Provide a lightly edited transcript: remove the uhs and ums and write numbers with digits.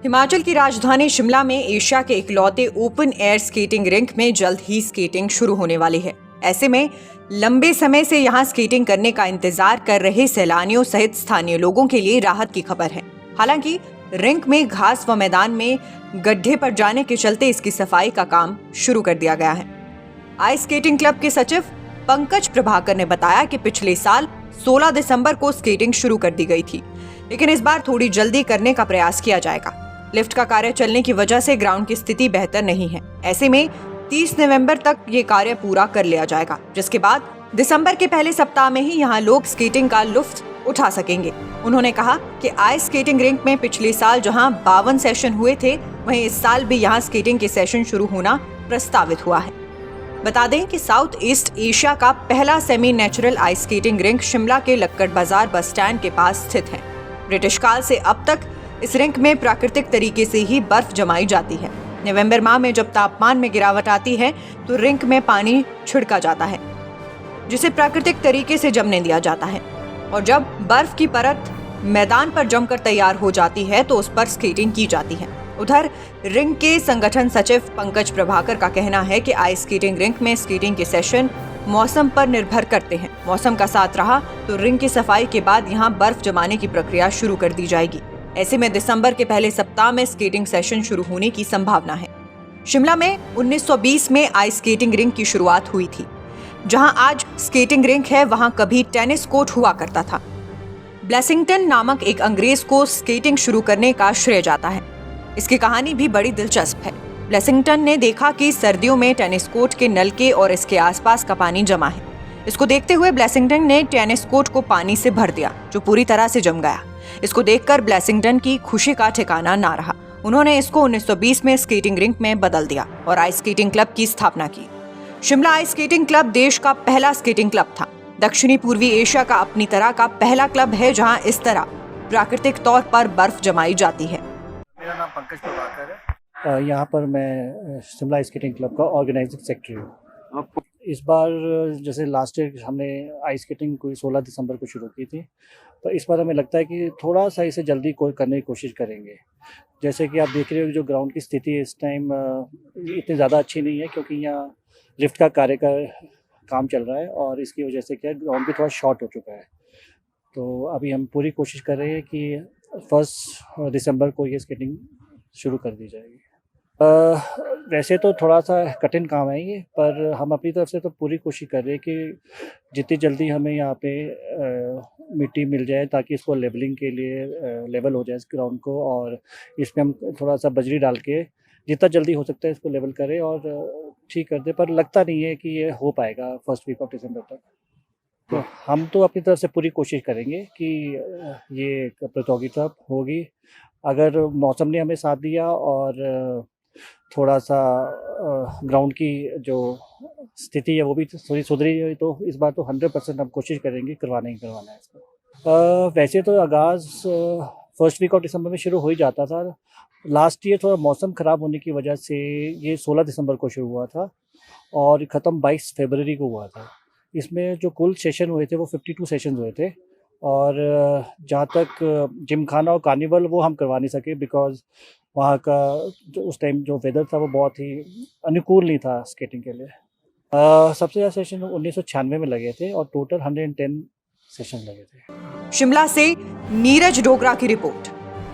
हिमाचल की राजधानी शिमला में एशिया के इकलौते ओपन एयर स्केटिंग रिंक में जल्द ही स्केटिंग शुरू होने वाली है। ऐसे में लंबे समय से यहां स्केटिंग करने का इंतजार कर रहे सैलानियों सहित स्थानीय लोगों के लिए राहत की खबर है। हालांकि रिंक में घास व मैदान में गड्ढे पड़ जाने के चलते इसकी सफाई का काम शुरू कर दिया गया है। आइस स्केटिंग क्लब के सचिव पंकज प्रभाकर ने बताया कि पिछले साल 16 दिसंबर को स्केटिंग शुरू कर दी गई थी, लेकिन इस बार थोड़ी जल्दी करने का प्रयास किया जाएगा। लिफ्ट का कार्य चलने की वजह से ग्राउंड की स्थिति बेहतर नहीं है। ऐसे में 30 नवंबर तक ये कार्य पूरा कर लिया जाएगा, जिसके बाद दिसंबर के पहले सप्ताह में ही यहाँ लोग स्केटिंग का लुत्फ उठा सकेंगे। उन्होंने कहा कि आइस स्केटिंग रिंक में पिछले साल जहां 52 सेशन हुए थे, वहीं इस साल भी यहाँ स्केटिंग के सेशन शुरू होना प्रस्तावित हुआ है। बता दें कि साउथ ईस्ट एशिया का पहला semi natural ice skating rink Shimla के लक्कड़ बाजार बस स्टैंड के पास स्थित है। ब्रिटिश काल से अब तक इस रिंक में प्राकृतिक तरीके से ही बर्फ जमाई जाती है। नवंबर माह में जब तापमान में गिरावट आती है तो रिंक में पानी छिड़का जाता है, जिसे प्राकृतिक तरीके से जमने दिया जाता है, और जब बर्फ की परत मैदान पर जमकर तैयार हो जाती है तो उस पर स्केटिंग की जाती है। उधर रिंक के संगठन सचिव पंकज प्रभाकर का कहना है कि आइस स्केटिंग रिंक में स्केटिंग के सेशन मौसम पर निर्भर करते हैं। मौसम का साथ रहा तो रिंक की सफाई के बाद यहाँ बर्फ जमाने की प्रक्रिया शुरू कर दी जाएगी। ऐसे में दिसंबर के पहले सप्ताह में स्केटिंग सेशन शुरू होने की संभावना है। शिमला में 1920 में आइस स्केटिंग रिंक की शुरुआत हुई थी। जहां आज स्केटिंग रिंक है, वहां कभी टेनिस कोर्ट हुआ करता था। ब्लेसिंगटन नामक एक अंग्रेज को स्केटिंग शुरू करने का श्रेय जाता है। इसकी कहानी भी बड़ी दिलचस्प है। ब्लेसिंगटन ने देखा कि सर्दियों में टेनिस कोर्ट के नलके और इसके आसपास का पानी जमा है। इसको देखते हुए ब्लेसिंगटन ने टेनिस कोर्ट को पानी से भर दिया, जो पूरी तरह से जम गया। इसको देखकर ब्लेसिंगटन की खुशी का ठिकाना ना रहा। उन्होंने इसको 1920 में स्केटिंग रिंक में बदल दिया और आइस स्केटिंग क्लब की स्थापना की। शिमला आइस स्केटिंग क्लब देश का पहला स्केटिंग क्लब था। दक्षिणी पूर्वी एशिया का अपनी तरह का पहला क्लब है जहां इस तरह प्राकृतिक तौर पर बर्फ जमाई जाती है। मेरा नाम पंकज प्रभाकर है। यहाँ पर मैं शिमला आइस स्केटिंग क्लब का ऑर्गेनाइजिंग सेक्रेटरी हूँ। इस बार जैसे लास्ट ईयर हमने आइस स्केटिंग कोई 16 दिसंबर को शुरू की थी, तो इस बार हमें लगता है कि थोड़ा सा इसे जल्दी करने की कोशिश करेंगे। जैसे कि आप देख रहे हो जो ग्राउंड की स्थिति इस टाइम इतनी ज़्यादा अच्छी नहीं है, क्योंकि यहाँ लिफ्ट का कार्य का काम चल रहा है और इसकी वजह से क्या ग्राउंड भी थोड़ा शॉर्ट हो चुका है। तो अभी हम पूरी कोशिश कर रहे हैं कि 1 दिसंबर को ये स्केटिंग शुरू कर दी जाएगी। वैसे तो थोड़ा सा कठिन काम है ये, पर हम अपनी तरफ से तो पूरी कोशिश कर रहे हैं कि जितनी जल्दी हमें यहाँ पे मिट्टी मिल जाए, ताकि इसको लेवलिंग के लिए लेवल हो जाए इस ग्राउंड को, और इसमें हम थोड़ा सा बजरी डाल के जितना जल्दी हो सकता है इसको लेवल करें और ठीक कर दें। पर लगता नहीं है कि ये हो पाएगा फर्स्ट वीक ऑफ दिसंबर तक। तो हम तो अपनी तरफ से पूरी कोशिश करेंगे कि ये प्रतियोगिता होगी। अगर मौसम ने हमें साथ दिया और थोड़ा सा ग्राउंड की जो स्थिति है वो भी थोड़ी सुधरी हुई, तो इस बार तो 100% हम कोशिश करेंगे करवाना है इसको। वैसे तो आगाज़ फर्स्ट वीक ऑफ दिसंबर में शुरू हो ही जाता था। लास्ट ईयर थोड़ा मौसम ख़राब होने की वजह से ये 16 दिसंबर को शुरू हुआ था और ख़त्म 22 फरवरी को हुआ था। इसमें जो कुल सेशन हुए थे वो 52 सेशन हुए थे, और जहाँ तक जिमखाना और कार्निवल वो हम करवा नहीं सके, बिकॉज़ वहाँ का जो उस टाइम जो वेदर था वो बहुत ही अनुकूल नहीं था स्केटिंग के लिए। सबसे ज़्यादा सेशन 1996 में लगे थे और टोटल 110 सेशन लगे थे। शिमला से नीरज डोगरा की रिपोर्ट।